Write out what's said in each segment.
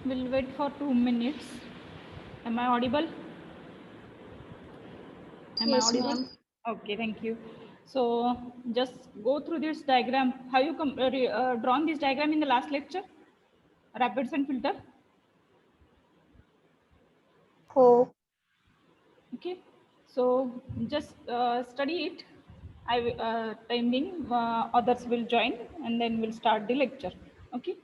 We'll wait for 2 minutes. Am I audible? Am I Yes, audible? ma'am. Okay, thank you. So just go through this diagram. Have you drawn this diagram in the last lecture? Rapids and filter. Oh, Okay. So just study it. Timing. Others will join, and then we'll start the lecture. Okay.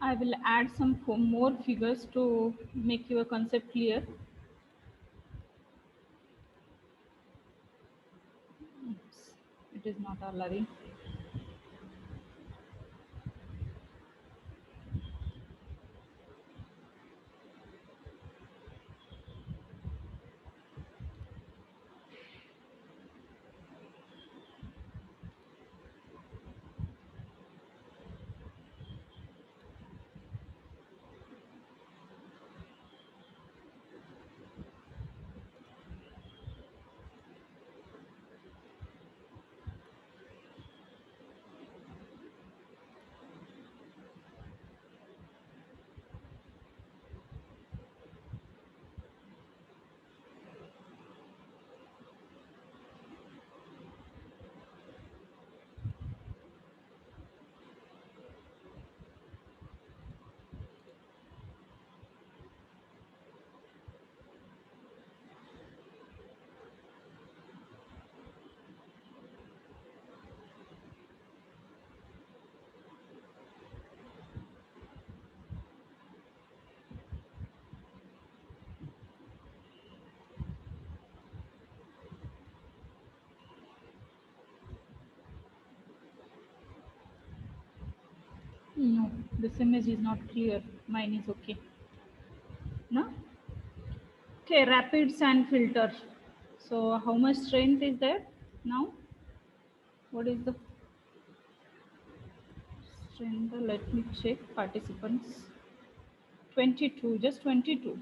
I will add some more figures to make your concept clear. Oops, it is not allowing. No, this image is not clear. Mine is okay. No? Okay, rapids and filter. So how much strength is there now? What is the strength? Let me check participants. 22, just 22.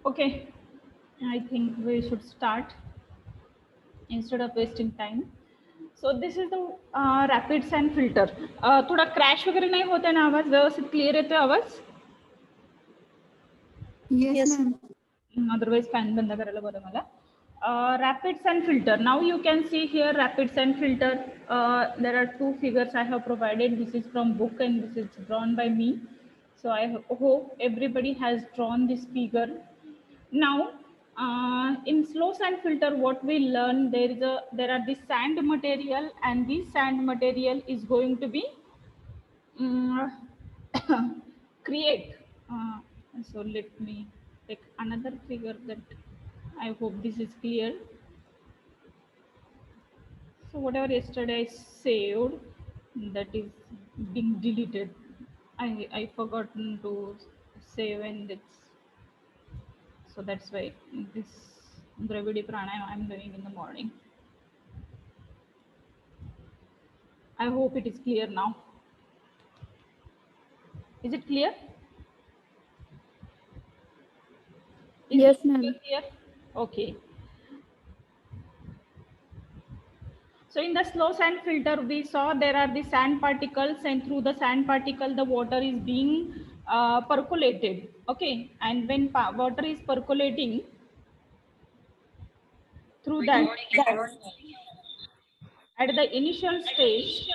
Okay, I think we should start instead of wasting time. So this is the rapid sand filter. थोड़ा crash वगैरे नाही होत आहे ना आवाज व्यवस्थित clear येतोय आवाज Yes, ma'am. otherwise fan बंद करायला बरं मला rapid sand filter. Now you can see here rapid sand filter. There are two figures I have provided. This is from book and this is drawn by me. So I hope everybody has drawn this figure. Now in slow sand filter what we learn, there are this sand material and this sand material is going to be create so let me take another figure that I hope this is clear. So whatever yesterday I saved, that is being deleted. I forgotten to save, and it's so that's why this Dravidi pranayama I'm doing in the morning. I hope it is clear now. Is it clear? Yes, ma'am. Clear? Okay. So in the slow sand filter, we saw there are the sand particles, and through the sand particle, the water is being percolated. Okay, and when water is percolating through that, at the initial stage,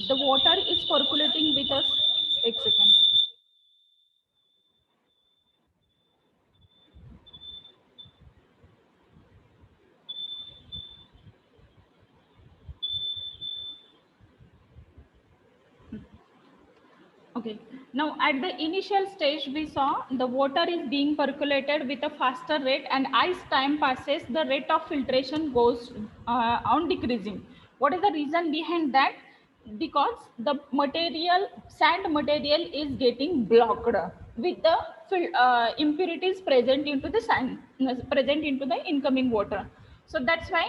the water is percolating with us. एक second. Okay, now at the initial stage, we saw the water is being percolated with a faster rate, and as time passes, the rate of filtration goes on decreasing. What is the reason behind that? Because the material, sand material is getting blocked with the impurities present into the sand, present into the incoming water. So that's why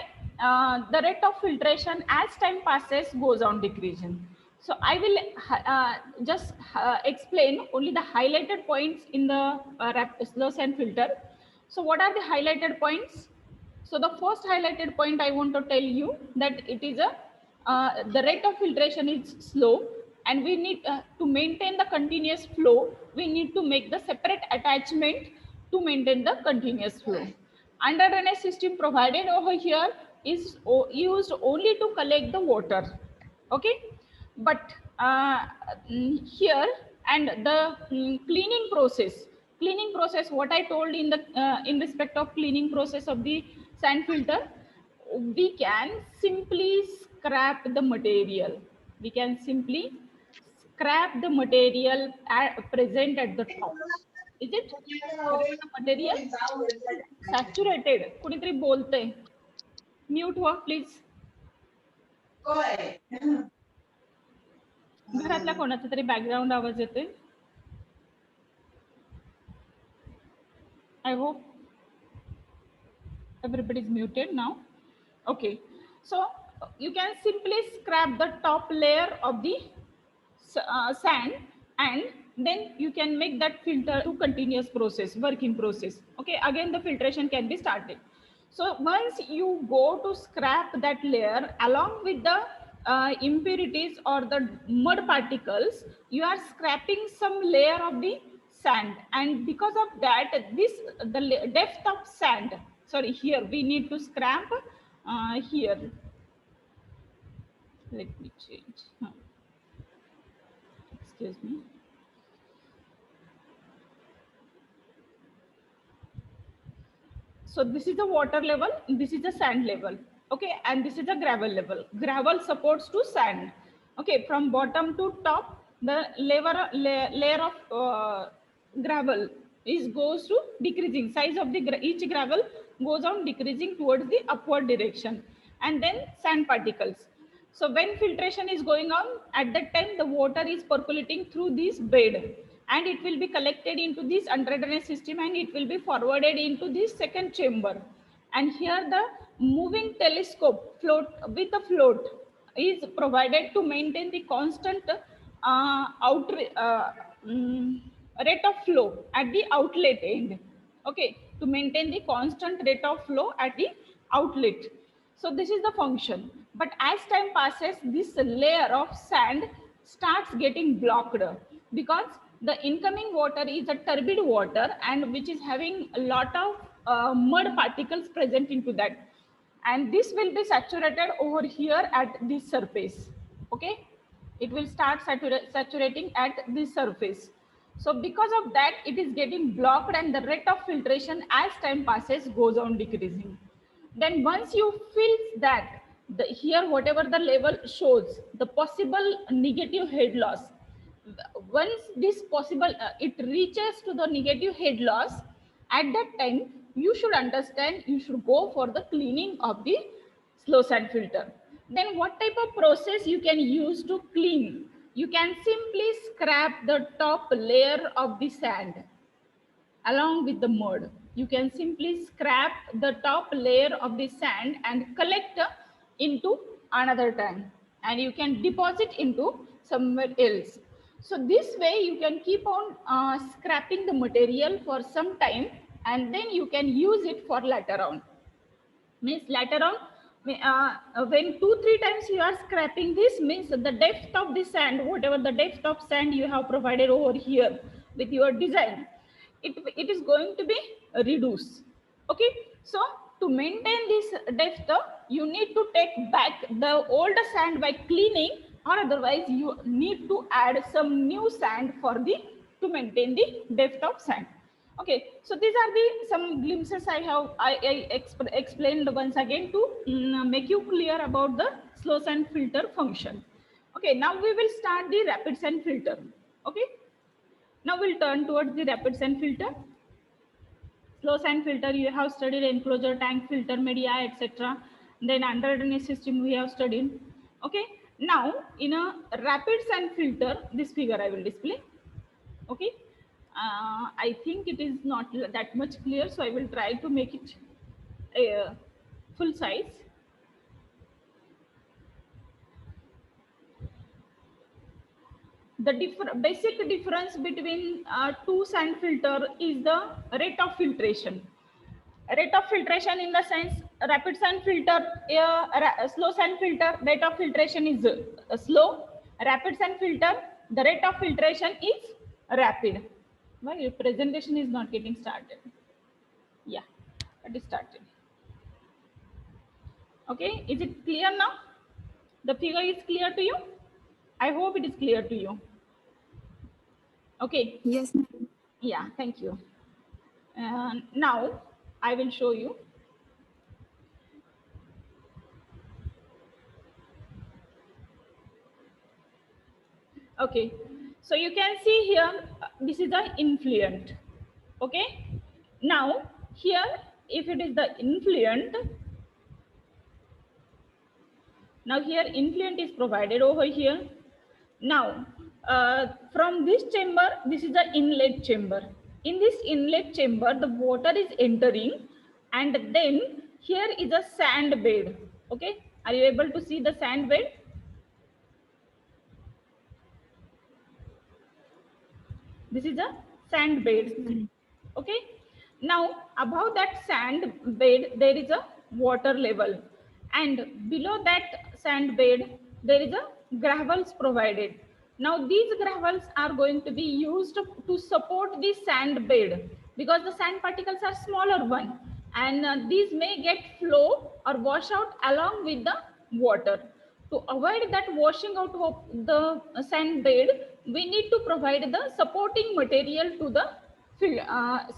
the rate of filtration as time passes goes on decreasing. So I will just explain only the highlighted points in the slow sand filter. So what are the highlighted points? So the first highlighted point I want to tell you that it is a the rate of filtration is slow, and we need to maintain the continuous flow. We need to make the separate attachment to maintain the continuous flow. Under drainage system provided over here is used only to collect the water. Okay, but here and the cleaning process, what I told in the in respect of cleaning process of the sand filter, we can simply scrap the material. We can simply scrap the material present at the top. Is it the material saturated? कुणीतरी बोलतंय, mute व्हा please. घरातल्या कोणाचा तरी background आवाज येतोय. I hope everybody is muted now. Okay, so you can simply scrap the top layer of the sand, and then you can make that filter to continuous process, working process. Okay, again the filtration can be started. So once you go to scrap that layer along with the impurities or the mud particles, you are scrapping some layer of the sand, and because of that the depth of sand, sorry, here we need to scrap here. Let me change. Excuse me. So this is the water level, this is the sand level. Okay, and this is the gravel level. Gravel supports to sand. Okay, from bottom to top, the layer of gravel is goes to decreasing. Size of the each gravel goes on decreasing towards the upward direction, and then sand particles. So when filtration is going on, at that time the water is percolating through this bed, and it will be collected into this under drainage system, and it will be forwarded into this second chamber. And here the moving telescope float with a float is provided to maintain the constant rate of flow at the outlet end. okay, to maintain the constant rate of flow at the outlet. So this is the function. But as time passes, this layer of sand starts getting blocked because the incoming water is a turbid water and which is having a lot of mud particles present into that, and this will be saturated over here at this surface. Okay, it will start saturating at this surface. So because of that, it is getting blocked and the rate of filtration as time passes goes on decreasing. Then once you fill that, here whatever the level shows, the possible negative head loss, once this possible, it reaches to the negative head loss, at that time, you should understand, you should go for the cleaning of the slow sand filter. Then what type of process you can use to clean? You can simply scrap the top layer of the sand along with the mud. You can simply scrap the top layer of the sand and collect into another tank, and you can deposit into somewhere else. So this way you can keep on scrapping the material for some time, and then you can use it for later on. Means later on, when 2-3 times you are scrapping, this means the depth of the sand, whatever the depth of sand you have provided over here with your design, it is going to be reduced. Okay, so to maintain this depth, you need to take back the old sand by cleaning, or otherwise you need to add some new sand for the to maintain the depth of sand. Okay, so these are the some glimpses I explained once again to make you clear about the slow sand filter function. Okay, now we will start the rapid sand filter. Okay, now we'll turn towards the rapid sand filter. Slow sand filter, you have studied enclosure, tank, filter, media, etc. Then underneath system we have studied. Okay, now in a rapid sand filter, this figure I will display. Okay, I think it is not that much clear, so I will try to make it full size. The basic difference between two sand filter is the rate of filtration. Rate of filtration in the sense, rapid sand filter, slow sand filter, rate of filtration is slow. Rapid sand filter, the rate of filtration is rapid. My presentation is not getting started. Yeah, it is started. Okay, is it clear now? The figure is clear to you? I hope it is clear to you. Okay. Yes, ma'am. Yeah, thank you. Now I will show you. Okay, so you can see here, this is the influent. Okay, now here, if it is the influent, now here influent is provided over here. Now from this chamber, this is the inlet chamber. In this inlet chamber, the water is entering, and then here is a sand bed. Okay, are you able to see the sand bed? This is a sand bed. Okay, now above that sand bed there is a water level, and below that sand bed there is a gravels provided. Now these gravels are going to be used to support the sand bed, because the sand particles are smaller one, and these may get flow or wash out along with the water. To avoid that washing out of the sand bed, we need to provide the supporting material to the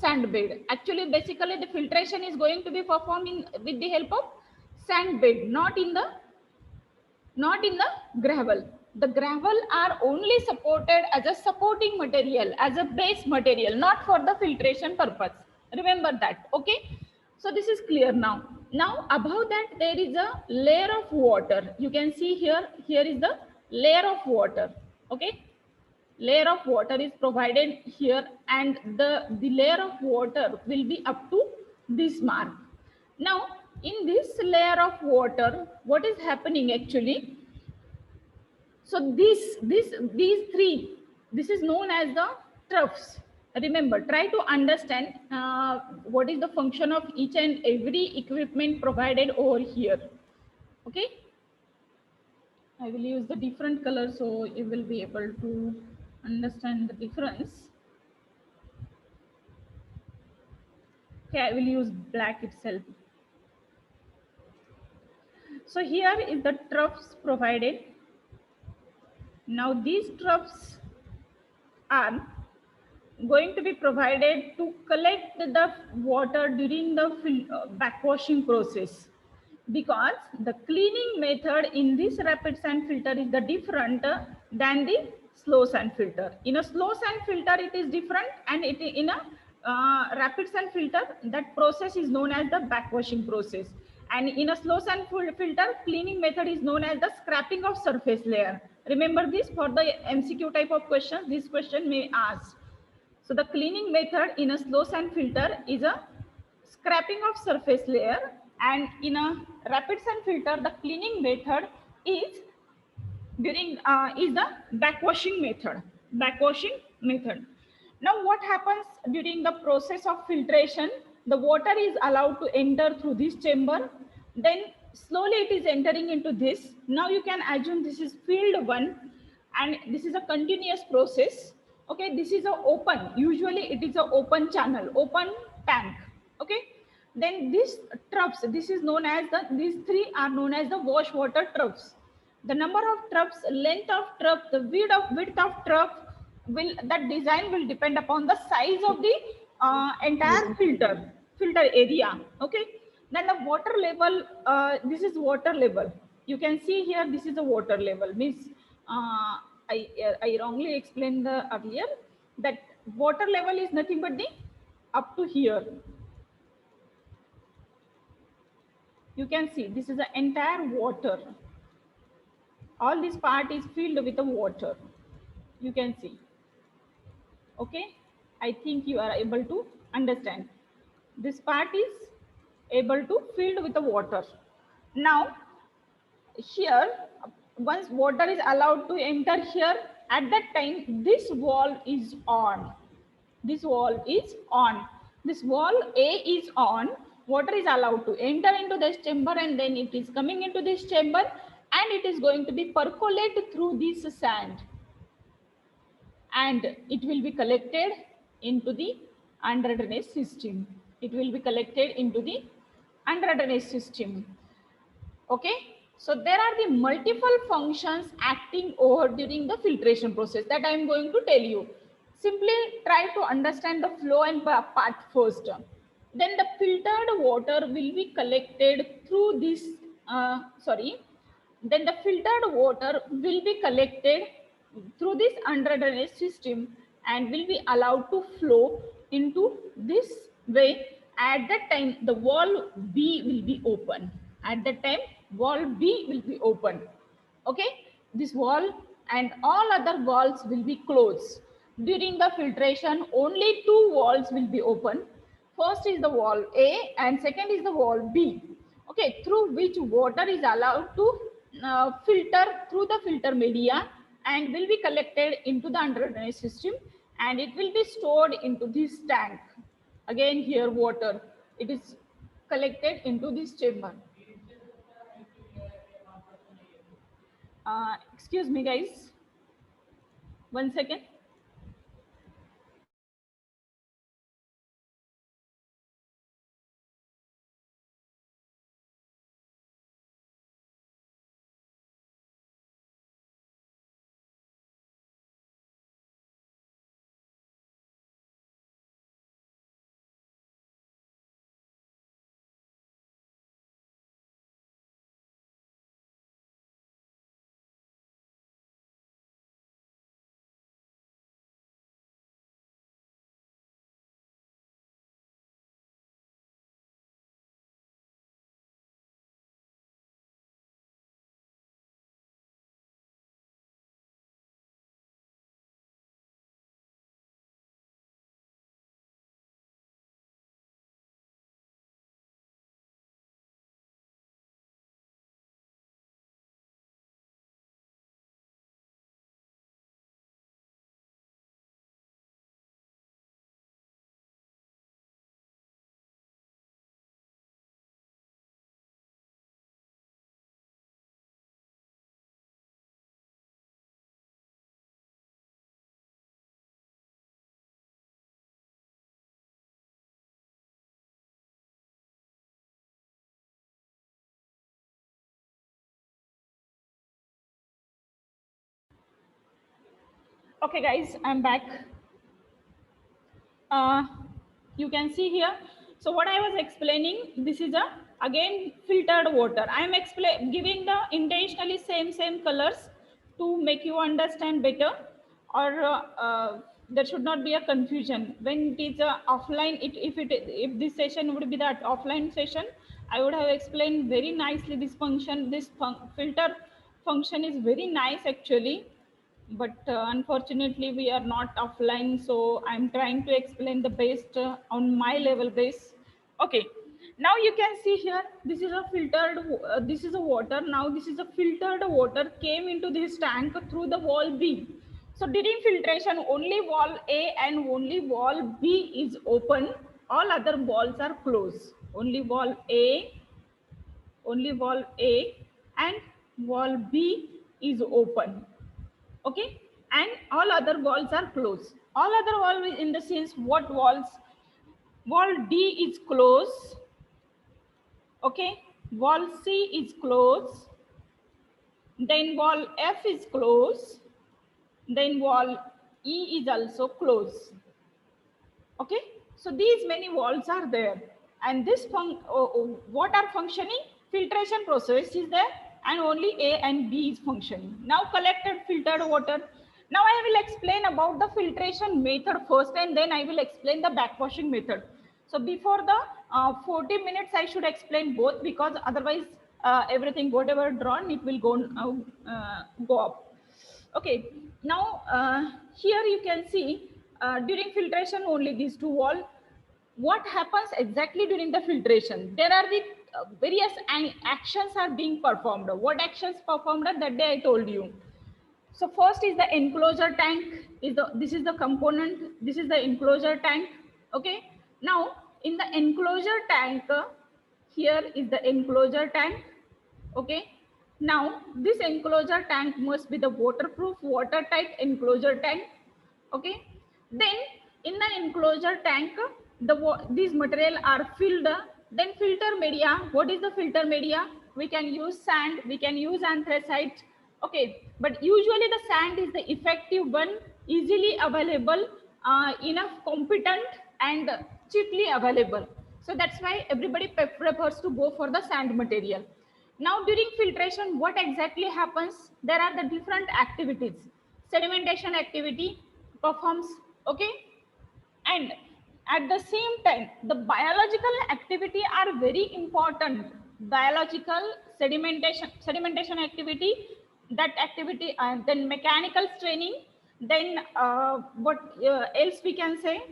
sand bed. Actually, basically the filtration is going to be performed with the help of sand bed, not in the gravel. The gravel are only supported as a supporting material, as a base material, not for the filtration purpose. Remember that. Okay, so this is clear now. Now above that there is a layer of water. You can see here, here is the layer of water. Okay, layer of water is provided here, and the layer of water will be up to this mark. Now in this layer of water, what is happening actually? So these three, this is known as the troughs. Remember, try to understand what is the function of each and every equipment provided over here. Okay, I will use the different color so you will be able to understand the difference. Okay, I will use black itself. So here is the troughs provided. Now these troughs are going to be provided to collect the water during the backwashing process, because the cleaning method in this rapid sand filter is the different than the slow sand filter. In a slow sand filter it is different, and in a rapid sand filter, that process is known as the backwashing process, and in a slow sand filter cleaning method is known as the scraping of surface layer. Remember this for the MCQ type of questions, this question may ask. So the cleaning method in a slow sand filter is a scraping of surface layer, and in a rapid sand filter the cleaning method is is the backwashing method. Backwashing method. Now what happens during the process of filtration? The water is allowed to enter through this chamber, then slowly it is entering into this. Now you can assume this is field 1 and this is a continuous process. Okay, this is a open, usually it is a open channel, open tank. Okay, then these troughs, this is known as these three are known as the wash water troughs. The number of troughs, length of trough, the width of trough, will that design will depend upon the size of the entire filter area. Okay, then the water level, this is water level. You can see here this is a water level, means I wrongly explained the earlier that water level is nothing but the up to here. You can see this is the entire water. All this part is filled with the water. You can see. Okay, I think you are able to understand. This part is able to filled with the water. Now here, once water is allowed to enter here, at that time this wall is on. This wall is on. This wall A is on. Water is allowed to enter into this chamber, and then it is coming into this chamber, and it is going to be percolated through this sand, and it will be collected into the under drainage system. It will be collected into the under drainage system. Okay, so there are the multiple functions acting over during the filtration process that I am going to tell you. Simply try to understand the flow and path first. Then the filtered water will be collected through this then the filtered water will be collected through this under drainage system and will be allowed to flow into this way. At that time the wall B will be open. At that time wall B will be open. Okay, this wall and all other walls will be closed. During the filtration only two walls will be open. First is the wall A and second is the wall B. Okay, through which water is allowed to filter through the filter media and will be collected into the under drainage system, and it will be stored into this tank. Again here water, it is collected into this chamber. Excuse me guys, 1 second. Okay, guys, I'm back. You can see here. So what I was explaining, this is a again filtered water. I am giving the intentionally same colors to make you understand better, or there should not be a confusion when it is offline. If this session would be that offline session, I would have explained very nicely this function. This filter function is very nice actually, but unfortunately we are not offline, so I'm trying to explain the best on my level base. Okay, now you can see here, this is a this is a water. Now this is a filtered water came into this tank through the wall B. So during filtration, only wall A and only wall B is open, all other walls are closed. Only wall A and wall B is open. Okay, and all other walls are closed. All other walls in the sense, what walls? Wall D is closed. Okay, wall C is closed, then wall F is closed, then wall E is also closed. Okay, so these many walls are there, and this what are functioning? Filtration process is there, and only A and B is functioning. Now collected filtered water. Now I will explain about the filtration method first, and then I will explain the backwashing method. So before the 40 minutes I should explain both, because otherwise everything whatever drawn, it will go up. Okay, now here you can see during filtration only these two walls. What happens exactly during the filtration? There are the various actions are being performed. What actions performed that day I told you. So first is the enclosure tank. This is the component. This is the enclosure tank. Okay. Now in the enclosure tank, here is the enclosure tank. Okay. Now this enclosure tank must be the waterproof, watertight enclosure tank. Okay. Then in the enclosure tank, these material are filled. Then filter media. What is the filter media? We can use sand. We can use anthracite. Okay, but usually the sand is the effective one, easily available, enough competent, and cheaply available. So that's why everybody prefers to go for the sand material. Now during filtration, what exactly happens? There are the different activities. Sedimentation activity performs, okay? And at the same time, the biological activity are very important. Biological sedimentation activity, that activity, and then mechanical straining, then what else we can say?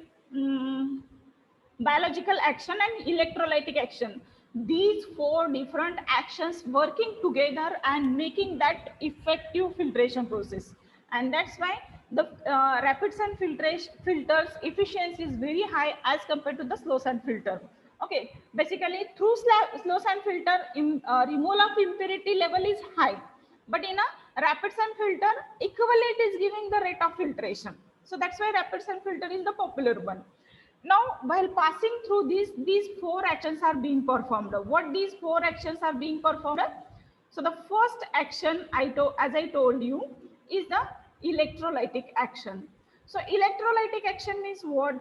Biological action and electrolytic action. These four different actions working together and making that effective filtration process. And that's why the rapid sand filters efficiency is very high as compared to the slow sand filter. Okay, basically through slow sand filter, removal of impurity level is high, but in a rapid sand filter, equivalent is giving the rate of filtration. So that's why rapid sand filter is the popular one. Now while passing through these four actions are being performed. What these four actions are being performed? So the first action, as I told you, is the electrolytic action. So electrolytic action means what?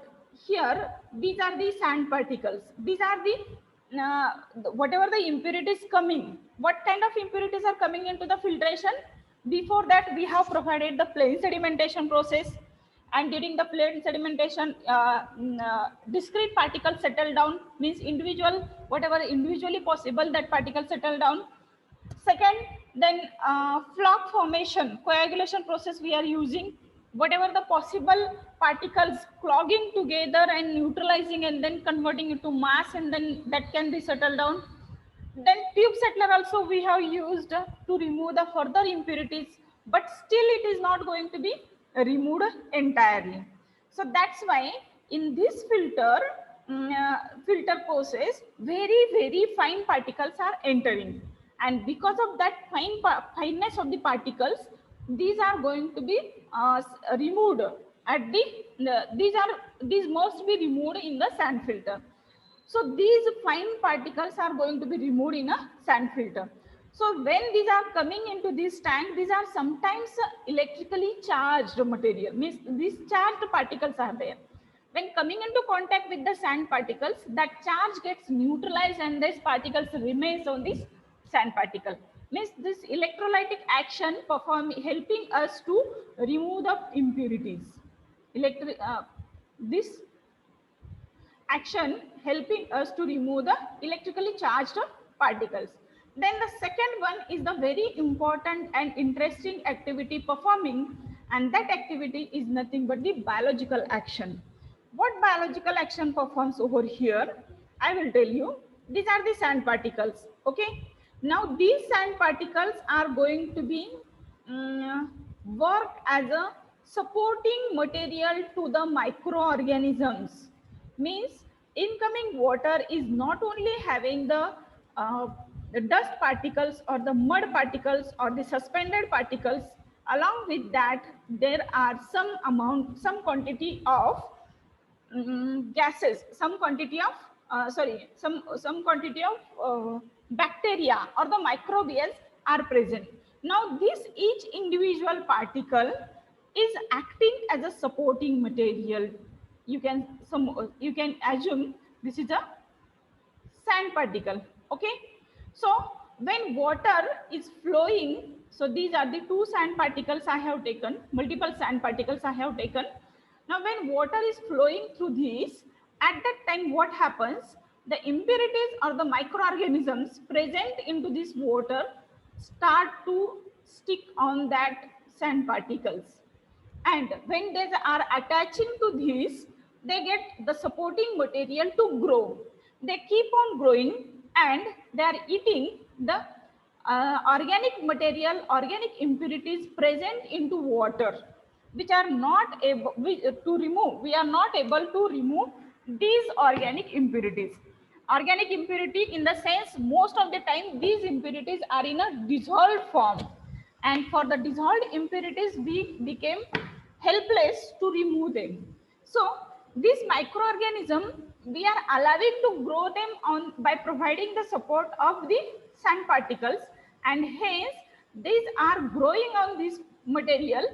Here these are the sand particles. These are the whatever the impurities coming. What kind of impurities are coming into the filtration? Before that we have provided the plain sedimentation process, and during the plain sedimentation, discrete particles settle down, means individual, whatever individually possible, that particle settle down. Second, then floc formation, coagulation process we are using, whatever the possible particles clogging together and neutralizing and then converting into mass, and then that can be settled down. Then tube settler also we have used to remove the further impurities, but still it is not going to be removed entirely. So that's why in this filter process, very fine particles are entering, and because of that fineness of the particles, these are going to be removed at these must be removed in the sand filter. So these fine particles are going to be removed in a sand filter. So when these are coming into this tank, these are sometimes electrically charged material, means these charged particles are there. When coming into contact with the sand particles, that charge gets neutralized and these particles remains on this sand particle. Means this electrolytic action helping us to remove the impurities. This action helping us to remove the electrically charged particles. Then the second one is the very important and interesting activity performing, and that activity is nothing but the biological action. What biological action performs over here? I will tell you. These are the sand particles. Okay. Now these sand particles are going to be work as a supporting material to the microorganisms. Means incoming water is not only having the dust particles or the mud particles or the suspended particles. Along with that, there are some quantity of gases, some quantity of some quantity of bacteria or the microbials are present. Now this each individual particle is acting as a supporting material. You can assume this is a sand particle. Okay, so when water is flowing, so these are the two sand particles I have taken, multiple sand particles I have taken. Now when water is flowing through these, at that time what happens, the impurities or the microorganisms present into this water start to stick on that sand particles, and when they are attaching to this, they get the supporting material to grow. They keep on growing and they are eating the organic material, organic impurities present into water, which are not able to remove. We are not able to remove these organic impurities. Organic impurity in the sense, most of the time these impurities are in a dissolved form, and for the dissolved impurities we became helpless to remove them. So this microorganism, we are allowing to grow them on by providing the support of the sand particles, and hence these are growing on this material,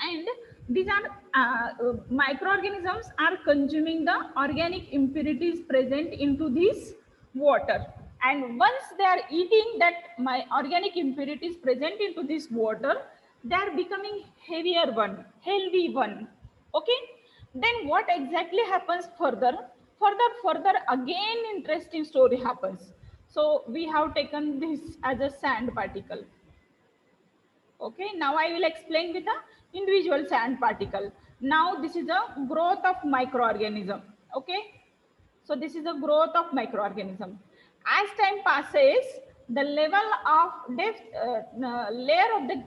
and these are microorganisms are consuming the organic impurities present into this water, and once they are eating that my organic impurities present into this water, they are becoming healthy one. Okay, then what exactly happens further again interesting story happens. So we have taken this as a sand particle. Okay, now I will explain with the individual sand particle. Now this is a growth of microorganism. Okay, so this is a growth of microorganism. As time passes, the level of depth layer of the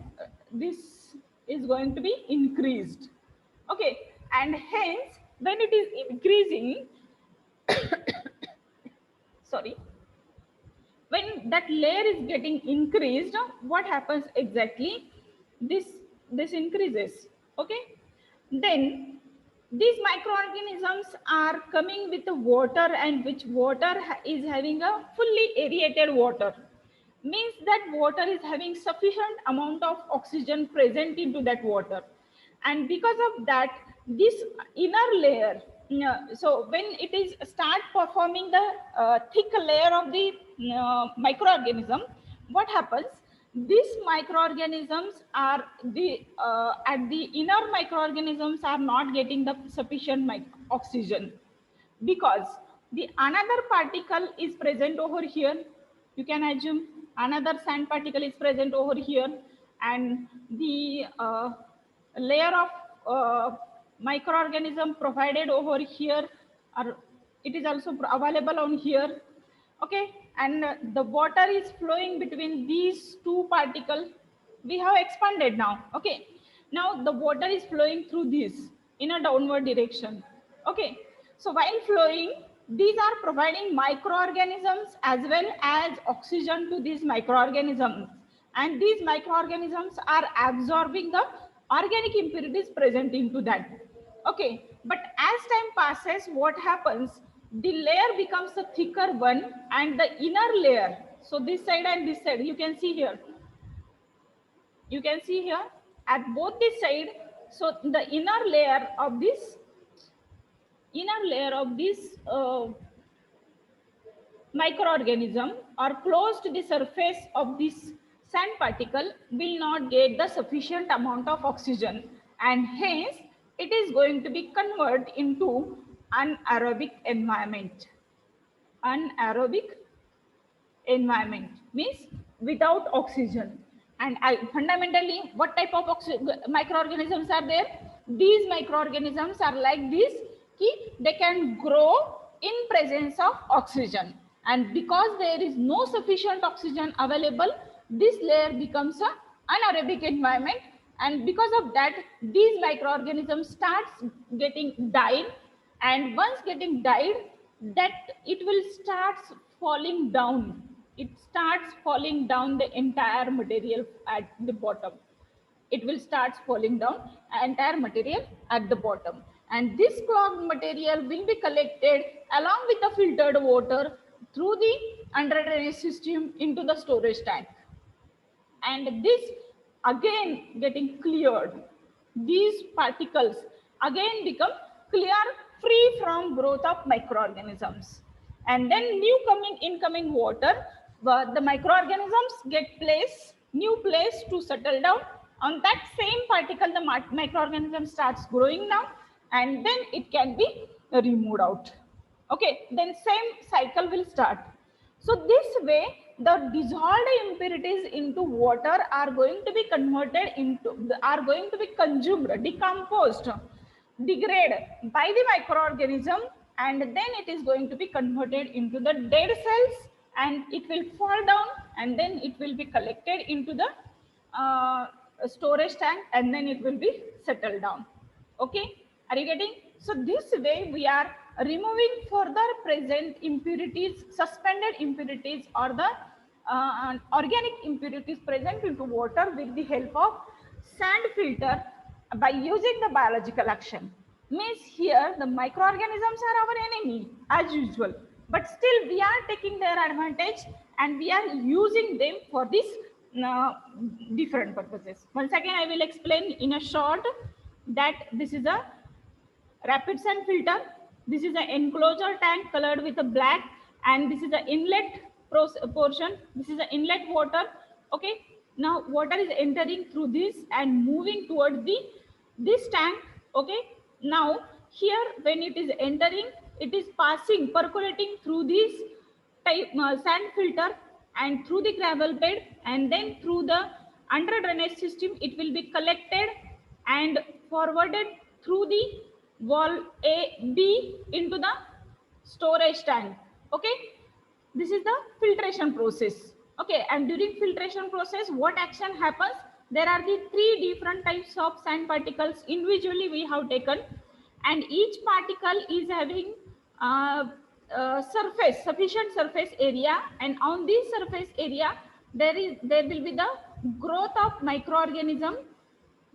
this is going to be increased. Okay, and hence when it is increasing, sorry, when that layer is getting increased, what happens exactly, this increases. Okay, then these microorganisms are coming with the water, and which water is having a fully aerated water, means that water is having sufficient amount of oxygen present into that water, and because of that this inner layer, so when it is start performing the thick layer of the microorganism, what happens, these microorganisms are the at the inner microorganisms are not getting the sufficient oxygen, because the another particle is present over here. You can assume another sand particle is present over here, and the layer of microorganism provided over here, or it is also available on here. Okay, and the water is flowing between these two particles. We have expanded now. Okay, now the water is flowing through this in a downward direction. Okay, so while flowing, these are providing microorganisms as well as oxygen to these microorganisms, and these microorganisms are absorbing the organic impurities present into that. Okay, but as time passes, what happens, the layer becomes a thicker one, and the inner layer, So this side and this side, you can see here. You can see here at both this side. So the inner layer of this microorganism or close to the surface of this sand particle will not get the sufficient amount of oxygen, and hence it is going to be converted into anaerobic environment. Anaerobic environment means without oxygen. And fundamentally, what type of microorganisms are there? These microorganisms are like this, they can grow in presence of oxygen, and because there is no sufficient oxygen available, this layer becomes an anaerobic environment, and because of that these microorganisms starts getting died, and once getting died, that it will start falling down. It starts falling down the entire material at the bottom. It will start falling down entire material at the bottom, and this clogged material will be collected along with the filtered water through the under drainage system into the storage tank, and this again getting cleared. These particles again become clear, free from growth of microorganisms, and then incoming water, the microorganisms get new place to settle down. On that same particle, the microorganism starts growing now, and then it can be removed out. Okay, then same cycle will start. So this way, the dissolved impurities into water are going to be converted into, are going to be consumed, decomposed, degraded by the microorganism, and then it is going to be converted into the dead cells, and it will fall down, and then it will be collected into the storage tank, and then it will be settled down. Okay, are you getting? So this way we are removing further present impurities, suspended impurities, or the organic impurities present into water with the help of sand filter by using the biological action. Means here the microorganisms are our enemy as usual, but still we are taking their advantage and we are using them for this different purposes. Once again, I will explain in a short that this is a rapid sand filter. This is an enclosure tank colored with a black, and this is the inlet portion. This is the inlet water. Okay, now water is entering through this and moving towards this tank. Okay, now here when it is entering, it is percolating through this type sand filter and through the gravel bed, and then through the under drainage system it will be collected and forwarded through the wall A, B into the storage tank. Okay, this is the filtration process. Okay, and during filtration process, what action happens? There are the 3 different types of sand particles individually we have taken, and each particle is having sufficient surface area, and on this surface area there will be the growth of microorganism,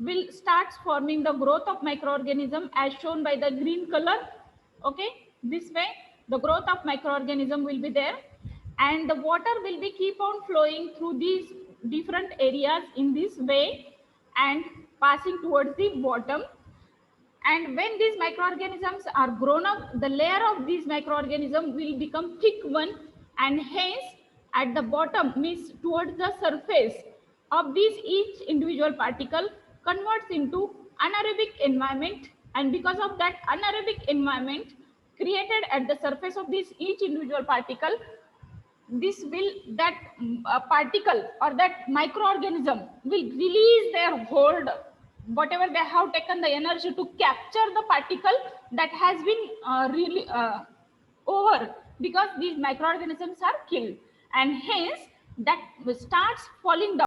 will starts forming the growth of microorganism as shown by the green color. Okay, this way the growth of microorganism will be there, and the water will be keep on flowing through these different areas in this way and passing towards the bottom. And when these microorganisms are grown up, the layer of these microorganisms will become thick one, and hence at the bottom means towards the surface of these each individual particle converts into anaerobic environment, and because of that anaerobic environment created at the surface of this each individual particle, this will particle or that microorganism will release their hold, whatever they have taken the energy to capture the particle that has been really over, because these microorganisms are killed, and hence that starts falling down.